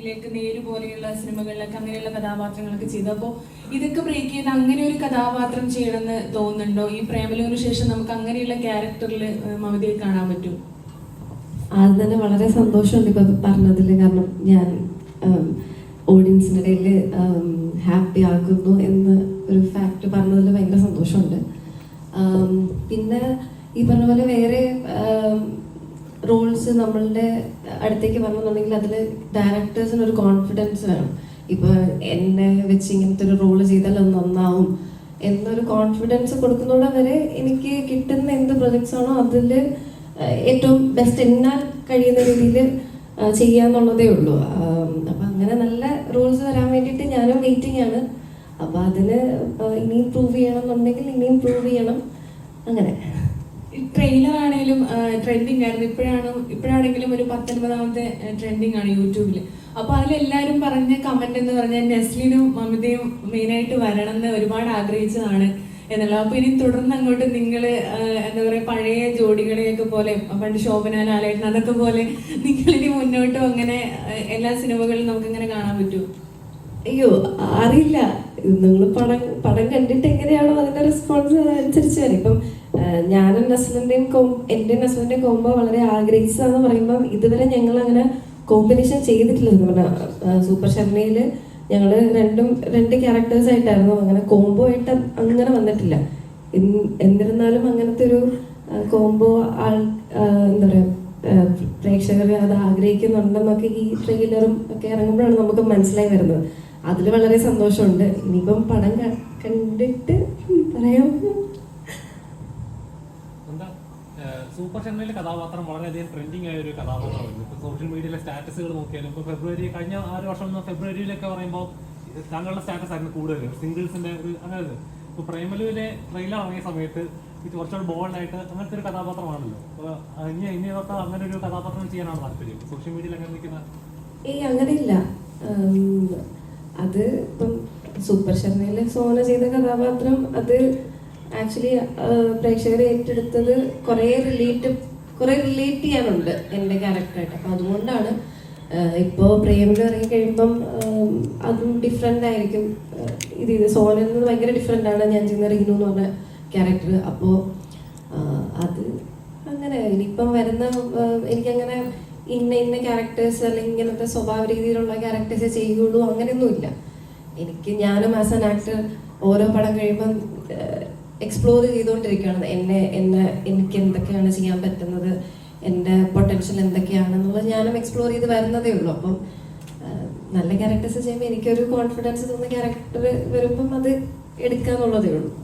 ഫീൽഡിലേക്ക് നേര് പോലെയുള്ള സിനിമകളിലൊക്കെ അങ്ങനെയുള്ള കഥാപാത്രങ്ങളൊക്കെ ചെയ്തു. അപ്പോൾ ഇതൊക്കെ ബ്രേക്ക് ചെയ്ത് അങ്ങനെ ഒരു കഥാപാത്രം ചെയ്യണമെന്ന് തോന്നുന്നുണ്ടോ? ഈ പ്രേമലുവിന് ശേഷം നമുക്ക് അങ്ങനെയുള്ള ക്യാരക്ടറിൽ മമതയെ കാണാൻ പറ്റും? അത് തന്നെ വളരെ സന്തോഷമുണ്ട് ഇപ്പൊ പറഞ്ഞതിൽ. കാരണം ഞാൻ ഓഡിയൻസിൻ്റെ ഇടയിൽ ഹാപ്പി ആക്കുന്നു എന്ന് ഒരു ഫാക്ട് പറഞ്ഞതിൽ ഭയങ്കര സന്തോഷമുണ്ട്. പിന്നെ ഈ പറഞ്ഞ പോലെ വേറെ റോൾസ് നമ്മളുടെ അടുത്തേക്ക് വരണമെന്നുണ്ടെങ്കിൽ അതിൽ ഡയറക്ടേഴ്സിന് ഒരു കോൺഫിഡൻസ് വേണം. ഇപ്പോൾ എന്നെ വെച്ച് ഇങ്ങനത്തെ ഒരു റോള് ചെയ്താൽ അത് നന്നാവും എന്നൊരു കോൺഫിഡൻസ് കൊടുക്കുന്നതോടെ വരെ എനിക്ക് കിട്ടുന്ന എന്ത് പ്രൊജക്ട്സ് ആണോ അതിൽ ഏറ്റവും ബെസ്റ്റ് എന്നാൽ കഴിയുന്ന രീതിയിൽ ചെയ്യാന്നുള്ളതേ ഉള്ളൂ. അപ്പം അങ്ങനെ നല്ല റോൾസ് വരാൻ വേണ്ടിയിട്ട് ഞാനും വെയിറ്റിംഗ് ആണ്. അപ്പം അതിന് ഇനിയും പ്രൂവ് ചെയ്യണം എന്നുണ്ടെങ്കിൽ ഇനിയും പ്രൂവ് ചെയ്യണം. അങ്ങനെ ട്രെയിലർ ആണെങ്കിലും ട്രെൻഡിങ് ആയിരുന്നു. ഇപ്പോഴാണെങ്കിലും ഒരു 19ാമത്തെ ട്രെൻഡിങ് ആണ് യൂട്യൂബിൽ. അപ്പോൾ അതിലെല്ലാവരും പറഞ്ഞ കമന്റ് എന്ന് പറഞ്ഞാൽ നെസ്ലിനും മമിതയും മെയിനായിട്ട് വരണം എന്ന് ഒരുപാട് ആഗ്രഹിച്ചതാണ് എന്നുള്ളത്. അപ്പോൾ ഇനി തുടർന്ന് അങ്ങോട്ട് നിങ്ങൾ എന്താ പറയുക, പഴയ ജോഡികളെയൊക്കെ പോലെ പണ്ട് ശോഭന ലാലേട്ടൻ അതൊക്കെ പോലെ നിങ്ങളിനി മുന്നോട്ടും അങ്ങനെ എല്ലാ സിനിമകളിലും നമുക്കിങ്ങനെ കാണാൻ പറ്റുമോ? അയ്യോ, അറിയില്ല. നിങ്ങൾ പടം കണ്ടിട്ട് എങ്ങനെയാണോ അതിന്റെ റെസ്പോൺസ് അനുസരിച്ച് വരും. ഇപ്പം ഞാനും നസ്ലിന്റെയും എന്റെയും നസ്ലിന്റെയും കോംബോ വളരെ ആഗ്രഹിച്ചതാന്ന് പറയുമ്പോൾ ഇതുവരെ ഞങ്ങൾ അങ്ങനെ കോമ്പിനേഷൻ ചെയ്തിട്ടില്ല. സൂപ്പർ ശർമ്മയില് ഞങ്ങൾ രണ്ട് ക്യാരക്ടേഴ്സ് ആയിട്ടായിരുന്നു, അങ്ങനെ കോംബോ ആയിട്ട് അങ്ങനെ വന്നിട്ടില്ല. എന്നിരുന്നാലും അങ്ങനത്തെ ഒരു കോംബോ എന്താ പറയാ, പ്രേക്ഷകർ അത് ആഗ്രഹിക്കുന്നുണ്ടെന്നൊക്കെ ഈ ട്രെയിലറും ഒക്കെ ഇറങ്ങുമ്പോഴാണ് നമുക്ക് മനസ്സിലായി വരുന്നത്. അതിൽ വളരെ സന്തോഷമുണ്ട്. ഇനിയിപ്പം പടം കണ്ടിട്ട് പറയാം. സൂപ്പർ ശർമ്മയിലെ കഥാപാത്രം വളരെയധികം ട്രെൻഡിങ് ആയ ഒരു കഥാപാത്രമായിരുന്നു. ഇപ്പോൾ സോഷ്യൽ മീഡിയയിലെ സ്റ്റാറ്റസുകൾ നോക്കിയാലും ഇപ്പോൾ കഴിഞ്ഞ 6 വർഷം ഫെബ്രുവരിയിലൊക്കെ പറയുമ്പോൾ താങ്കളുടെ സ്റ്റാറ്റസ് ആയിരുന്നു കൂടുതൽ സിംഗിൾസിന്റെ ഒരു അങ്ങനെ. ഇപ്പോൾ പ്രേമലുവിലെ ട്രെയിലർ ഇറങ്ങിയ സമയത്ത് ഇത് കുറച്ചുകൂടി ബോൾഡായിട്ട് അങ്ങനത്തെ ഒരു കഥാപാത്രമാണല്ലോ. അപ്പോൾ ഇനി തൊട്ട് അങ്ങനെ ഒരു കഥാപാത്രം ചെയ്യാനാണ് താല്പര്യം സോഷ്യൽ മീഡിയയിൽ അങ്ങനെ നിൽക്കുന്ന? അങ്ങനെയില്ല. അത് ഇപ്പം സൂപ്പർ ശർമ്മയിലെ സോന ചെയ്ത കഥാപാത്രം അത് ആക്ച്വലി പ്രേക്ഷകരെ ഏറ്റെടുത്തത് കുറേ റിലേറ്റ് ചെയ്യാനുണ്ട് എൻ്റെ ക്യാരക്ടറായിട്ട്. അപ്പം അതുകൊണ്ടാണ് ഇപ്പോൾ പ്രേമിൽ ഇറങ്ങി കഴിയുമ്പം അതും ഡിഫറെൻ്റ് ആയിരിക്കും. ഇത് സോനയിൽ നിന്ന് ഭയങ്കര ഡിഫറെൻ്റ് ആണ് ഞാൻ ചെയ്യുന്ന റീനു എന്ന് പറഞ്ഞ ക്യാരക്ടർ. അപ്പോൾ അത് അങ്ങനെ ഇനിയിപ്പം വരുന്ന എനിക്കങ്ങനെ ഇന്ന ക്യാരക്ടേഴ്സ് അല്ലെങ്കിൽ ഇങ്ങനത്തെ സ്വഭാവ രീതിയിലുള്ള ക്യാരക്ടേഴ്സ് ചെയ്യുള്ളൂ അങ്ങനെയൊന്നുമില്ല. ഞാനും ആസ് ആൻ ആക്ടർ ഓരോ പടം കഴിയുമ്പം എക്സ്പ്ലോർ ചെയ്തുകൊണ്ടിരിക്കുകയാണ് എനിക്ക് എന്തൊക്കെയാണ് ചെയ്യാൻ പറ്റുന്നത്, എൻ്റെ പൊട്ടൻഷ്യൽ എന്തൊക്കെയാണെന്നുള്ളത് ഞാനും എക്സ്പ്ലോർ ചെയ്ത് വരുന്നതേ ഉള്ളൂ. അപ്പം നല്ല ക്യാരക്ടേഴ്സ് ചെയ്യുമ്പോൾ എനിക്കൊരു കോൺഫിഡൻസ് തോന്നുന്ന ക്യാരക്ടർ വരുമ്പം അത് എടുക്കാന്നുള്ളതേ ഉള്ളൂ.